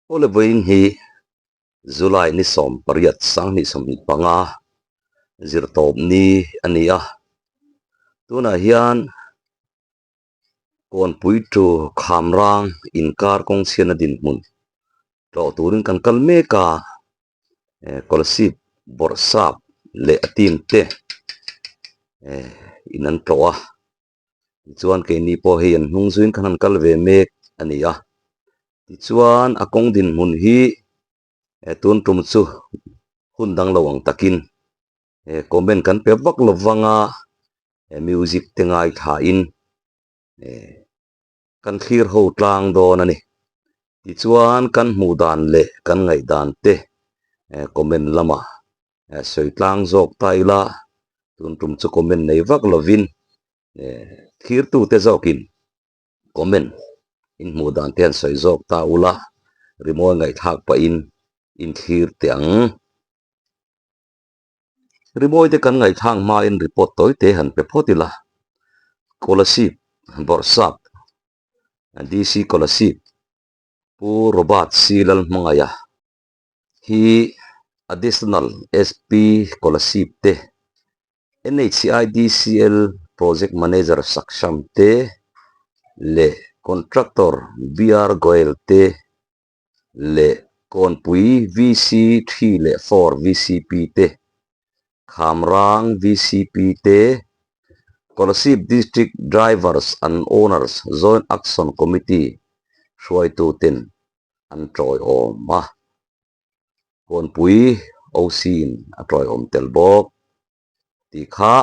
Ole voin hi July ni som pariat sang ni som ni panga zirtop ni ania tuna hian kon puitu khamrang inkar kong siana din mun to turin kan kalme ka kolsip borsap le atim te inan toa chuan ke ni po hian hungzuin khanan kalve mek ania chuan akong din mun hi tun tum chu hundang lawang takin comment kan pe vak lovanga music tengai tha in kan thlir ho tlang don ani ti chuan kan hmu dan le kan ngai dan te comment lama soi tlang jok taila tun tum chu comment nei vak lovin thlir tu te zokin comment in hmu dan ten soi jok ta ula rimo ngai thak pa in thlir tiang rimoi te kan ngai thang ma in report toy te han pe photila scholarship borsap DC scholarship pu robat silal mangaya hi additional SP scholarship te NHCI DCL project manager saksham te le contractor BR Goel te le konpui VC3 le 4 VCP te Khamrang VCP te scholarship district drivers and owners joint action committee shuai tu ten an troi ma konpui osin a troi tel bok ti kha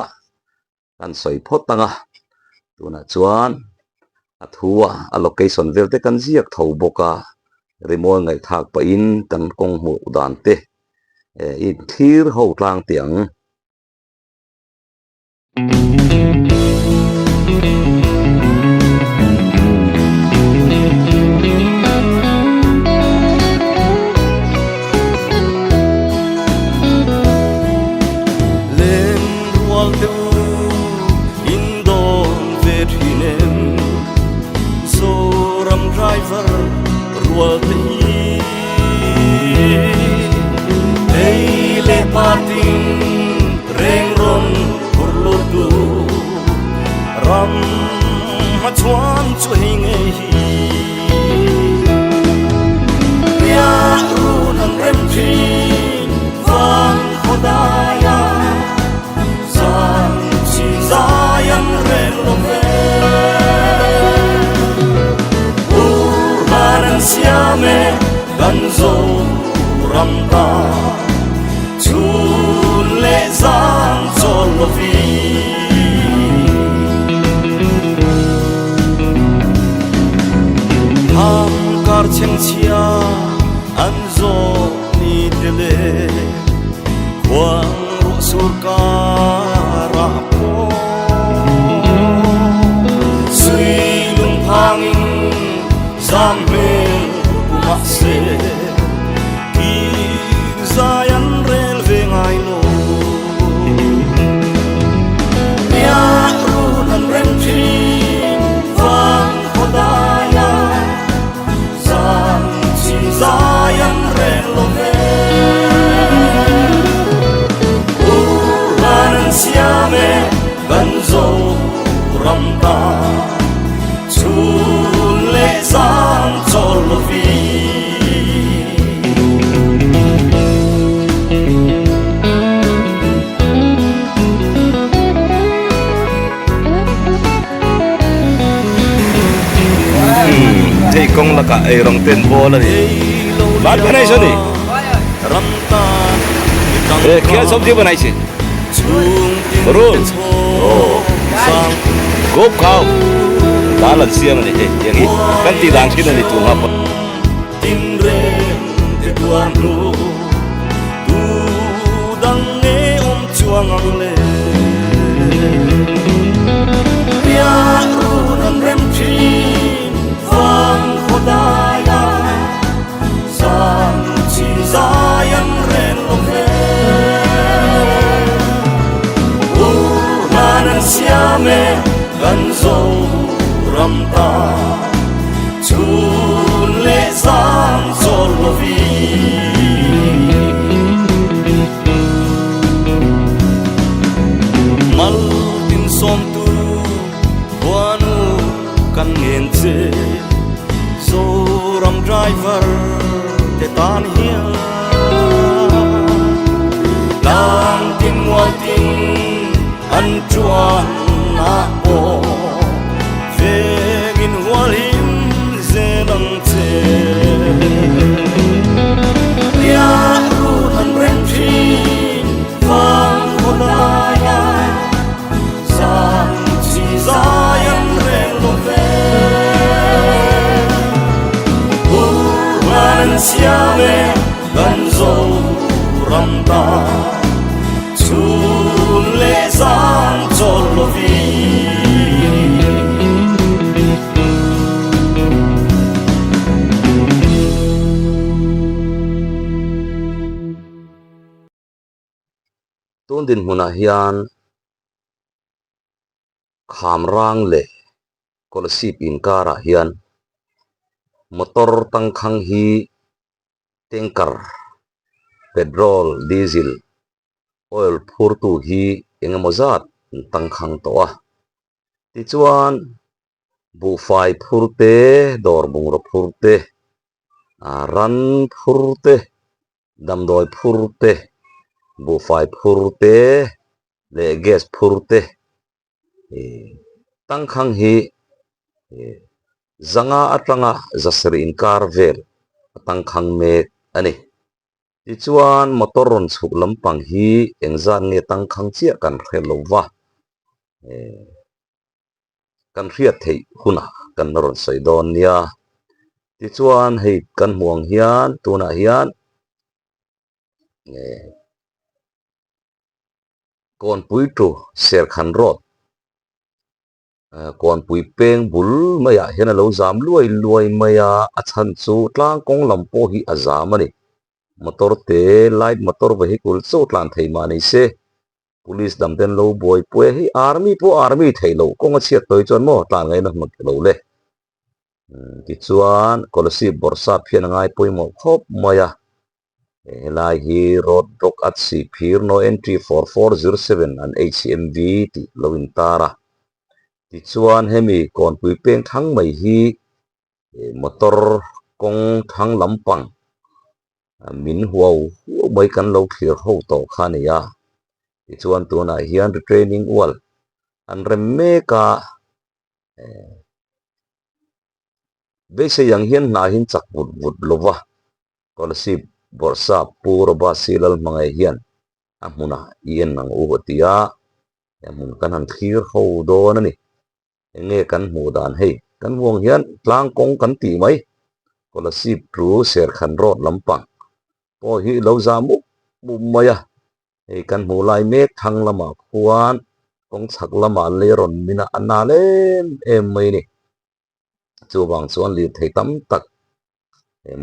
kan soi phot tanga tuna chuan athua allocation velte kan ziak tho boka remol ngai thak pa in kan kong mu dan te in thir ho tlang tiang chuan chu hinge hi ya ru nang rem thi van khodaya san chi zayan ren lo ve urban siame ganzo ramta chun le zan chol lo vi chen chia an zo ni tele kwang ru sur ka ra po sui lung hangin zam me ma se ki zayan rel ve ngai lo ya ru nan rem thi van khodaya Zion ren lo ve Uran siame ganzo ramta chun le zan chol lo vi thei kong laka ai rong ten bol ani बात बनाई छ नि क्या सब्जी बनाई छ रोल गोप खाओ दाल सिया नि हे यही कंती दाङ छिन नि तु हप तिम्रे ते तुan lu tu dang ne chuang le ya ru nan rem chi van khodaya Zion ren lo ve Urban siame ganzo ramta chun le zan chol vi mal tin som tu wanu kan nghen che so ram driver te tan hian lang tin wa tin an chuan na o ve in walim zelang che ya ru han ren chin vang hodaya sang chi zayan ren lo ve uran siame gan zo ram ta chun le sang chol lo vi tun din huna hian kham rang le kolasip in kara hian motor tangkhang hi tanker petrol diesel oil phur tu hi engemozat tangkhang to a ti chuan bu fai phur te dor bungra phur te ran phur te damdoi phur te bu fai phur te le gas phur te tangkhang hi zanga atanga zasri in kar vel tangkhang me ani ti chuan motor ron chhuk lampang hi engzan nge tangkhang chia kan khelova kan riat thei huna kan ron soidon nia ti chuan hei kan muang hian tuna hian kon pui tu ser khan rot kon pui peng bul maya hian lo zam luai maya a chan chu tlang kong lampo hi azam ani motor te light motor vehicle chu tlan thei ma nei se police damten lo boy pue hi army thei lo kong a chiat toi chon mo tlan ngai na mak lo le ti chuan kolasip borsa phian ngai poimo khop maya lai hi road block at si phir no entry 4407 an HMV ti loin tara ti chuan hemi kon pui peng thang mai hi motor kong thang lampang min huau mai kan lo clear ho to khania ti chuan tuna hian retraining wall an rem me ka be se yang hian na hin chak vut lova kolasip borsa puro ba silal mangai hian amuna ien nang ubatia yamun kan han khir ho do na ni nge kan mu dan hei kan wong hian tlang kong kan ti mai kolasip tru ser khan rot lampang po hi lo zamu mumaya hei kan mu lai mek thang lama khuan kong chak lama le ron mina analen em mai ni chu wang chuan li thei tam tak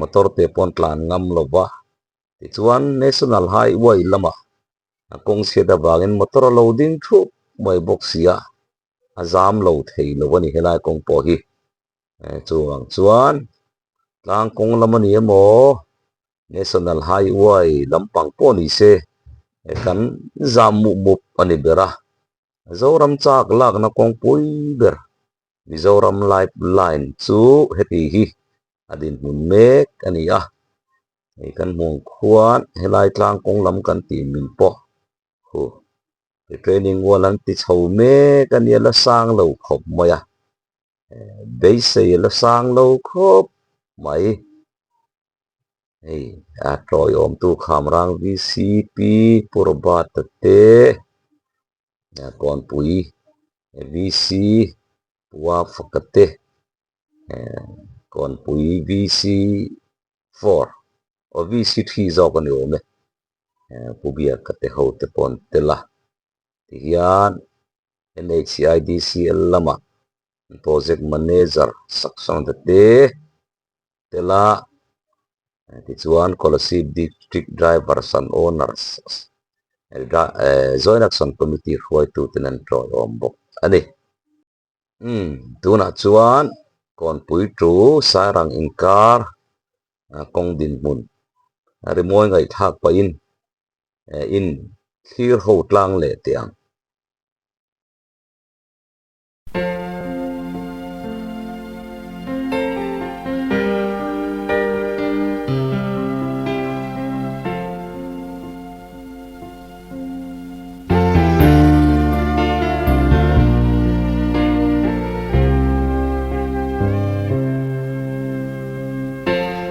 motor te pon tlan ngam lova ti chuan national highway lama kong seda wangin motor loading thu mai boxia azam lo thei lo wani helai kong po hi chuang chuan tlang kong lamani emo national highway lampang po ni se kan zamu mup ani bera zoram chak lak na kong pui ber mizoram lifeline chu heti hi adin mun mek ani a kan mong khuan helai tlang kong lam kan ti min po hu training walang ti chho me kan yela sang lo khop moya be se yela sang lo khop mai a troi om tu khamrang VCP purbat te kon pui VC wa fakate kon pui VC4 o VC3 zo kan yo me pubia kate ho te pon tela hian NHCIDCL lama project manager section te tela ti chuan kolasip district drivers and owners joint action committee huai tu tenan tro ombok ani tuna chuan kon pui tu sarang inkar kong din mun ari moi ngai thak pa in thir ho tlang le tiang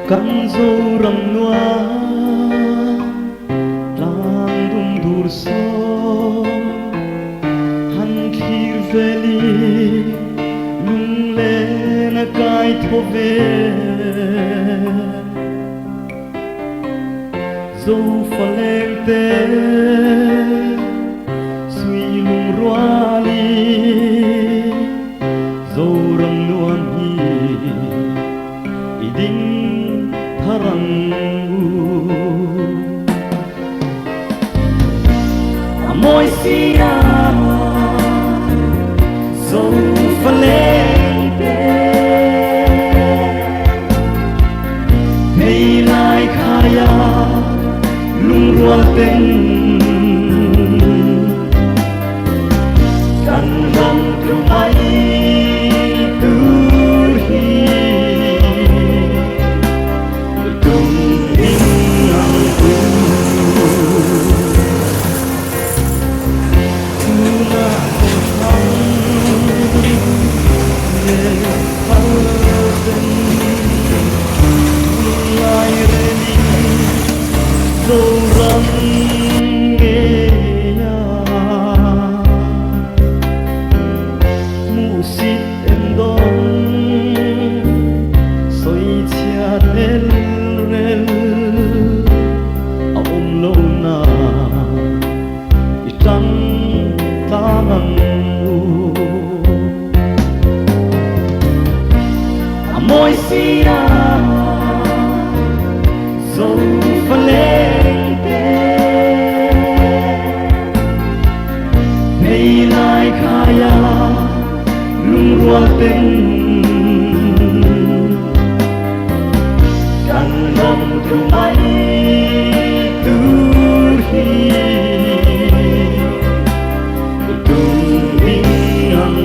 Kan dâu răng noa lang dung dur so han khir veli lung le na kai tho ve dâu pha leng te suy lung roa li dâu răng noa hi iding Amoi sia dâu pha leng te hay lai khaya lung rual ten kan ram tu mai Amoi sia dâu pha leng te hay lai khaya lung rual ten kan ram tu mai tu hi tung ding ang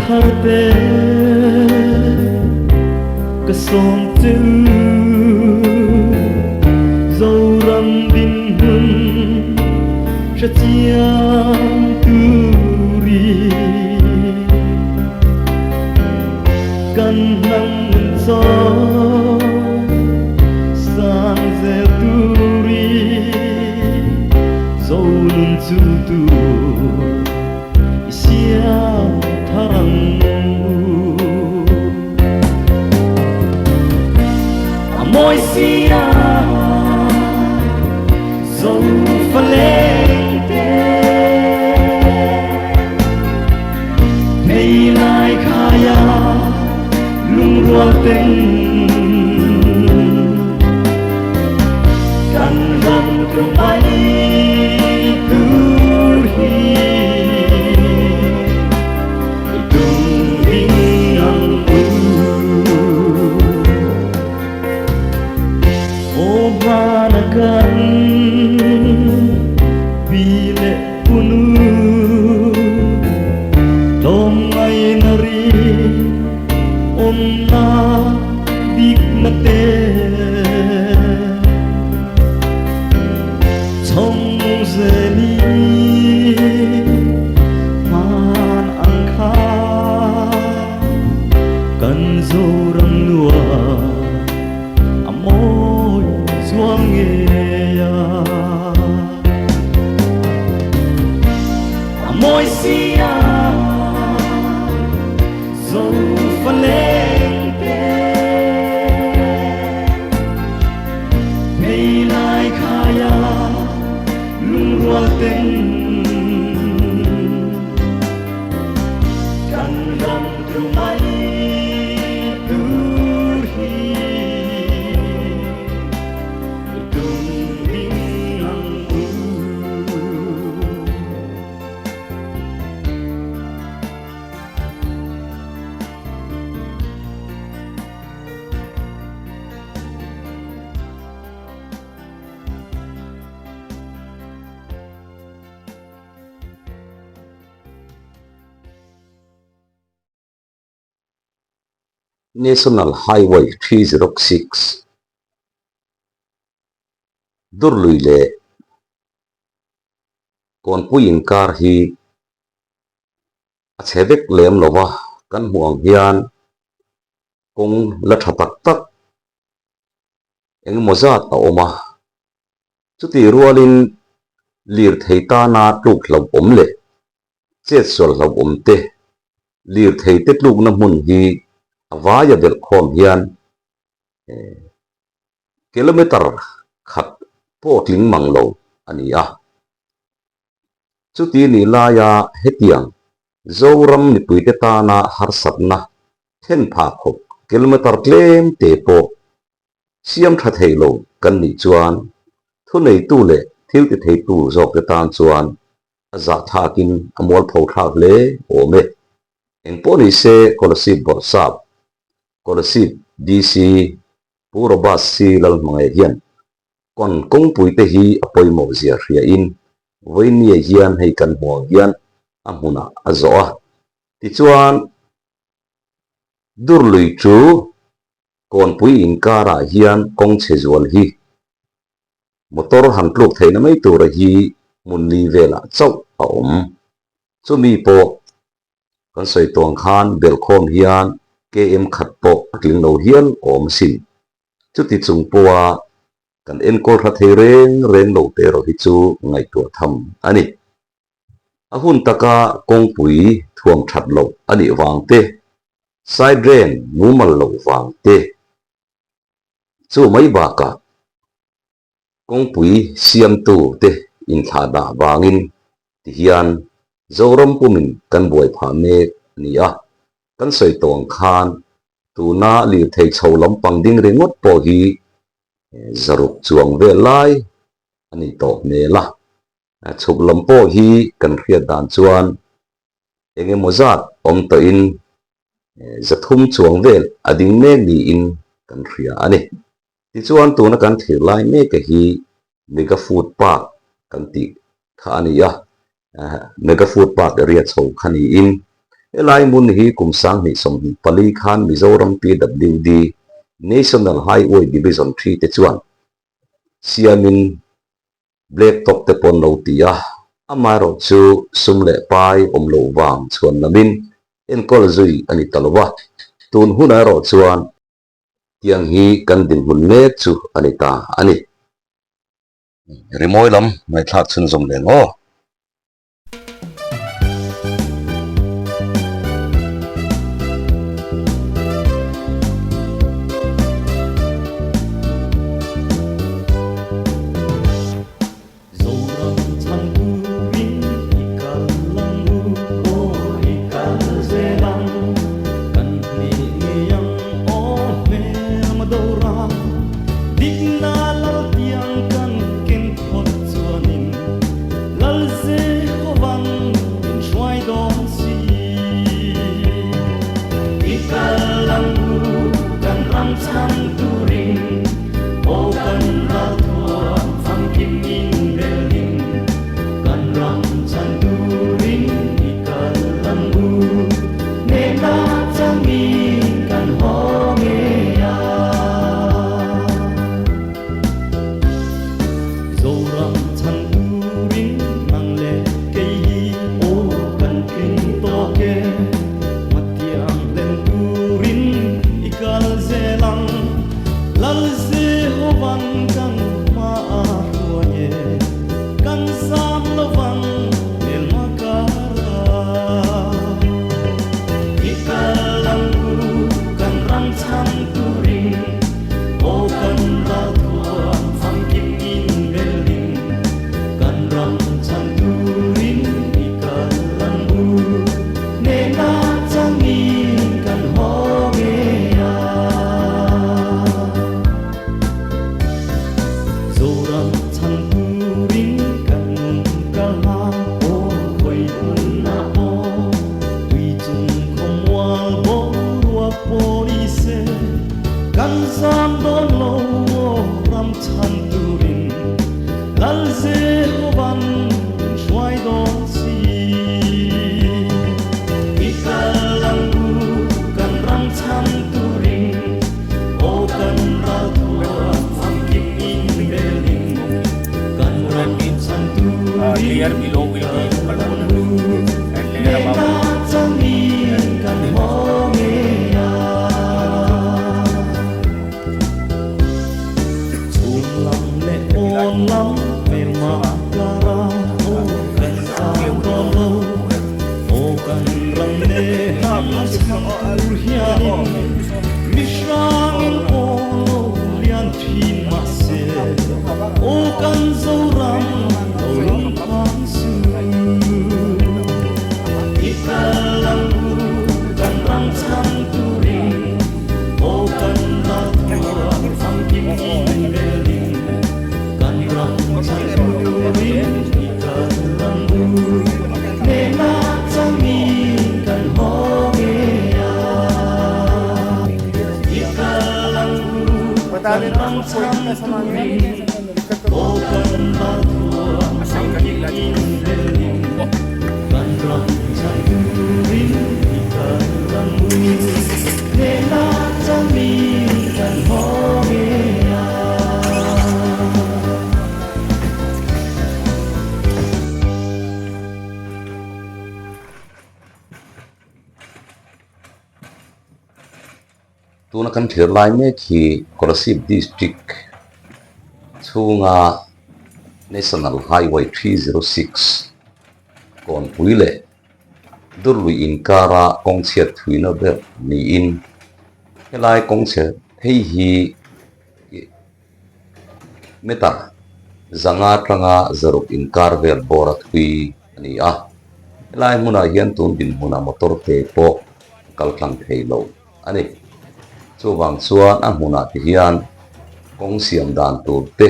thar te ka som tu dâu răng din hun cha chiang tu ri kan nang so sang ze tu ri dâu nun chu tu sia Amoi sia dâu pha leng te hay lai khaya lung rual ten kan ram tu mai tu hi Manakan bile punu tom ay nari onna dignate chong zeli man angkha kan zorang lua Suang ya Amoi sia dâu pha leng te hay lai khaya lung rual ten kan rumai turhi tung ang National Highway 306 Durlui le kon puin kar hi a chhedek lem lowa kan huang hian kong la thatak tak eng mozat a oma chuti rualin lir theita na tluk hlo om le chet sol hlo om te lir theite tluk na mun hi awaya del khom hian kilometer khat potling manglo ani a chuti ni la ya hetiang zoram ni puite ta na harsat na then pha khop kilometer klem te po siam tha theilo kan ni chuan thu nei tu le thil te thei tu zok te tan chuan aza thakin amol pho thak le ome eng po ni se kolasip borsap kolasip dc puro bas si lal mangai hian kon kong puite hi apoi mo zia ria in voinia hian hei kan mo hian amuna azoa ti chuan durlui chu kon pui in kara hian kong chezual hi motor han tluk theina mai tur hi mun li vela chau a om chumi po kan soi tong khan bel khom hian km khat po atling no hian om sin chuti chung powa kan en kol tha thei reng lo te ro hi chu ngai tu tham ani ahun taka kong pui thuam that lo ani wang te side drain numal lo wang te chu mai ba ka kong pui siam tu te in tha da wangin ti hian zoram pumin kan boi pha me ni a kan soi tong khan tu na li thei chho lam pang ding rengot po hi zaruk chuang ve lai ani to me la chuk lam po hi kan riat dan chuan enge mozat om to in zathum chuang vel ading me ni in kan ria ani ti chuan tu na kan thir lai me ka hi mega food park kan ti kha ani ya mega food park area chho khani in elai mun hi kumsang ni som hi pali khan mizoram pwd national highway division 3 te chuan siamin black top te pon lo tia amaro chu sumle pai omlo wang chuan namin en kol zui ani talwa tun huna ro chuan tiang hi kan din hun me chu ani ta ani rimoi lam mai thla chun zom le ngo lal zoram chan turin kan ka ha o khoi na o tui chung không wal bo wa police kan sam don lo ram chan turin lal ze ban shwai don si ikalang kan ram chan turin o kan ra Layer below will be controlled and layer above tuna kan thir lai me khi Kolasip district chunga National Highway 306 kon puile durlui inkara kongchet thuina be ni in helai kongchet hei hi meta zanga tanga zaruk inkar vel bora thui ani a helai muna hian tun din muna motor te po kaltlang theilo ani chuwang chuan a hmuna ti hian kong siam dan tur te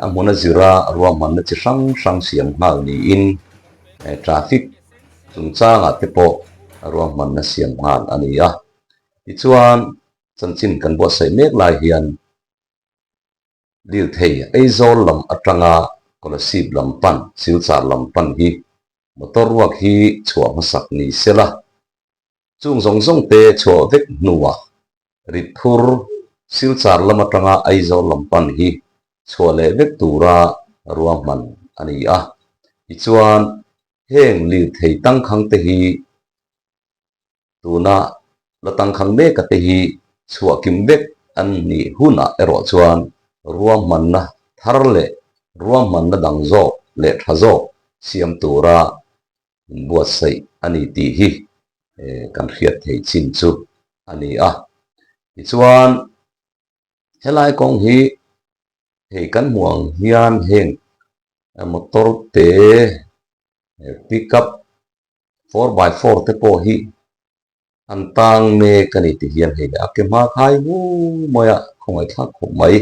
a hmuna zira ruam man na chi hrang hrang siam hmal ni in traffic chung changa te po ruam man na siam hmal ani a ti chuan chanchin kan bo sai mek lai hian lil thei aizol lam atanga Kolasip lampan silchar lampan hi motor ruak hi chhuak masak ni sela chung zong zong te chho vek nuwa rithur silchar lamatanga aizo lampan hi chhole vek tura ruaman ani a ichuan heng li thei tang khang te hi tuna latang khang me ka te hi chhuakim vek an ni huna ero chuan ruaman na tharle ruaman na dangzo le thazo siam tura buat sai ani ti hi kan khiat thei chin chu ani a chuan helai kong hi hei kan muang hian heng motor te pickup 4x4 te po hi an tang me kani ti hian hei ake ma khai bu moya khongai thak khom mai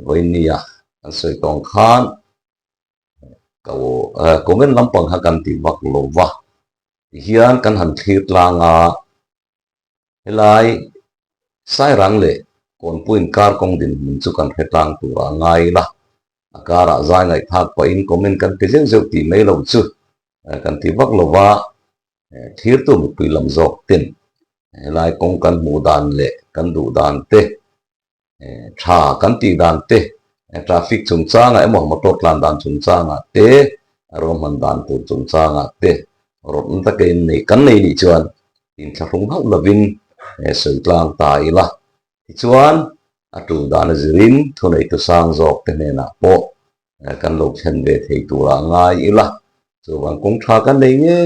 voinia an soi tong khan komen lampang hakan ti wak lova hian kan han thlir langa helai sai rang le kon puin kar kong din min chu kan hetang tura ngai la akara zai ngai thak pa in comment kan te jeng ti mai lo chu kan ti wak lova thir tu mi pui lam zok tin helai kong kan mu dan le kan du dan te tha kan ti dan te traffic chung changa emo motor tlan dan chung changa te rom man dan tu chung changa te rot ta ke nei kan nei ni chuan in thlung hau lovin soi tlang tai la chuan atu dan zirin thunei tu sang zok te ne na po kan lo chen ve thei tura ngai ila chuwang kong tha kan nei nge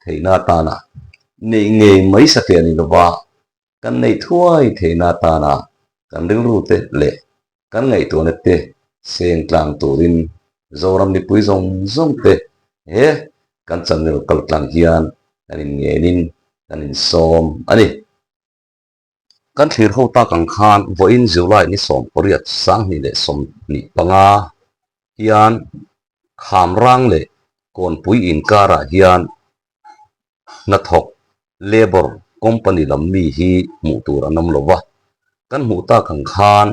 thei na ta na nei nge mai sa te ni lova kan nei thuai thei na ta na kan ring ru te le kan ngai tu na te seng tlang turin zoram ni pui zong zong te kan channel kal tlang hian kanin nge nin kanin som ani kan thlir ho ta kang khan vo in July ni som poriat sang ni le som ni panga hian kham rang le kon pui in kara hian na thok labor company lam mi hi mu tur anam lova kan mu ta kang khan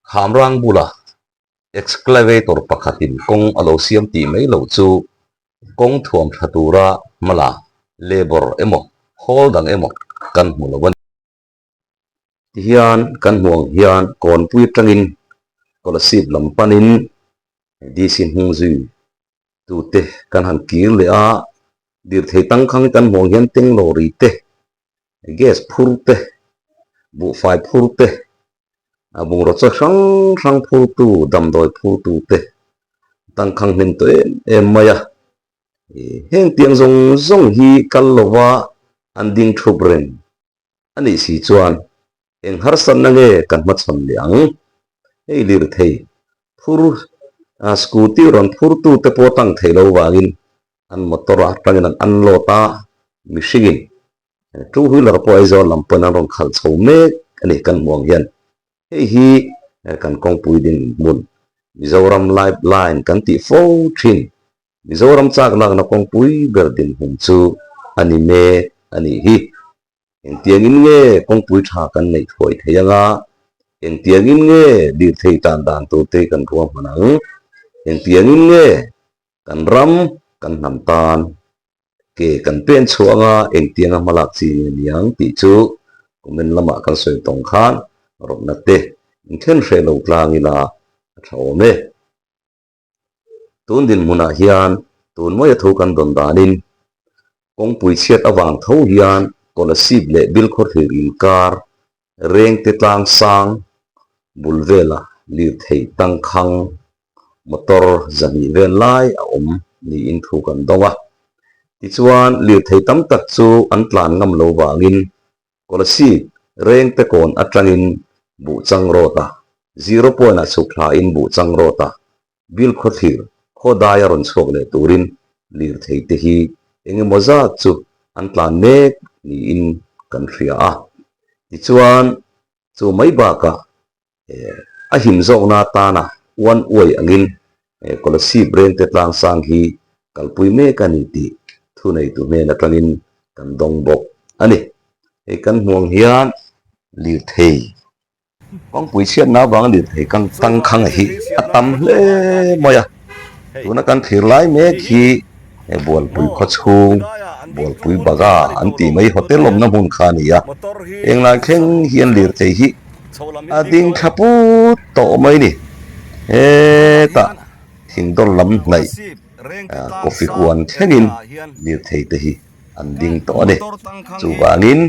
kham rang bula excavator pakhatin kong alo siam ti mai lo chu kong thuam thatura mala labor emo hol dang emo kan mu lo hian kan muang hian kon pui tangin kolasip lampanin di sin hung zu tu te kan han kir le a dir thei tang khang kan muang hian teng lori te gas phur te bu fai phur te abung ro cha sang sang phur tu dam doi phur tu te tang khang min to em maya heng tiang zong zong hi kal lova an ding thubren ani si chuan eng har san na nge kan ma chon liang ei lir thei phur scooty ron phur tu te po tang thei lo wangin an motora tangin an lota mishigin two wheeler po aizo lampan an ron khal chho me ani kan muang hian hei hi kan kong pui din mun Mizoram lifeline kan ti fo thin Mizoram chak lak na kong pui berdin hum chu ani me ani hi eng tiangin nge kong pui tha kan nei thoi theyanga eng tiangin nge dir thei tan dan tu te kan ruam manang eng tiangin nge kan ram kan nam tan ke kan pen chuanga eng tianga malak chi niang ti chu kumen lama kan soi tong khan rop na te inthen hre lo tlangina thawme tun din muna hian tun moi thu kan don danin kong pui chiat awang tho hian kolasip le bil khor thir in kar reng te tlang sang bulvela lir thei tang khang motor zani ven lai a ni in thu kan donga ti chuan lir thei tam tak chu an tlan ngam lo wangin kolasip reng te kon atangin bu chang rota 0 point a chukla in bu chang rota bil kho thir kho daya ron chok le turin lir thei te hi enge moza chu an tlan mek ni in kan ria a ti chuan chu mai ba ka a him zok na ta na one way angin kolasip reng te tlang sang hi kalpui me kani ti thu nei tu me na tangin kan dong bok ani e kan huang hian lir thei kong pui chiat na wang lir thei kan tang khang hi atam hle moya tuna kan thir lai me khi bol pui kho chung bol pui baga an ti mai hotel lom na mun kha ni ya eng la kheng hian lir thei hi ading thapu to mai ni ta thing dol lam nei coffee kuan thengin lir thei te hi an ding to ne chu wangin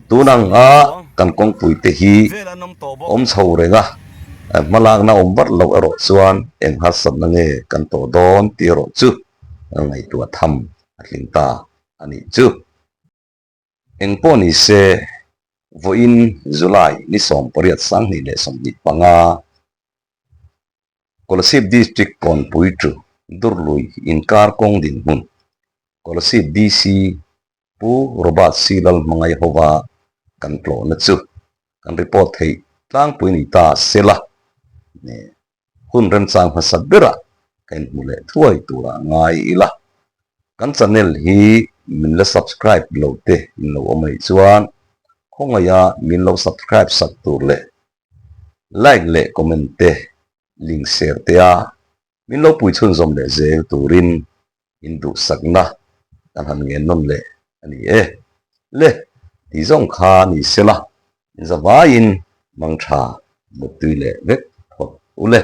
tunang a kan kong pui te hi om chho renga malak na om bat lo ero chuan eng hasan na nge kan to don ti ro chu ngai tu tham atling ta ani chu eng po ni se vo in July ni som poriat sang ni le som ni panga Kolasip district kon pui chu durlui in kar kong din hun Kolasip DC pu robat silal mangai hova kan tlo na chu kan report thei tlang pui ni ta sela ne hun ren chang phasat bera kan mule thuai tura ngai ila kan channel hi min la subscribe lo te in lo amai chuan khongaya min lo subscribe sak tur le like le comment te link share te a min lo pui chun zom le zel turin in du sakna kan han nge non le ani le ti zong kha ni sela in zawain mang tha mutui le vek thot ule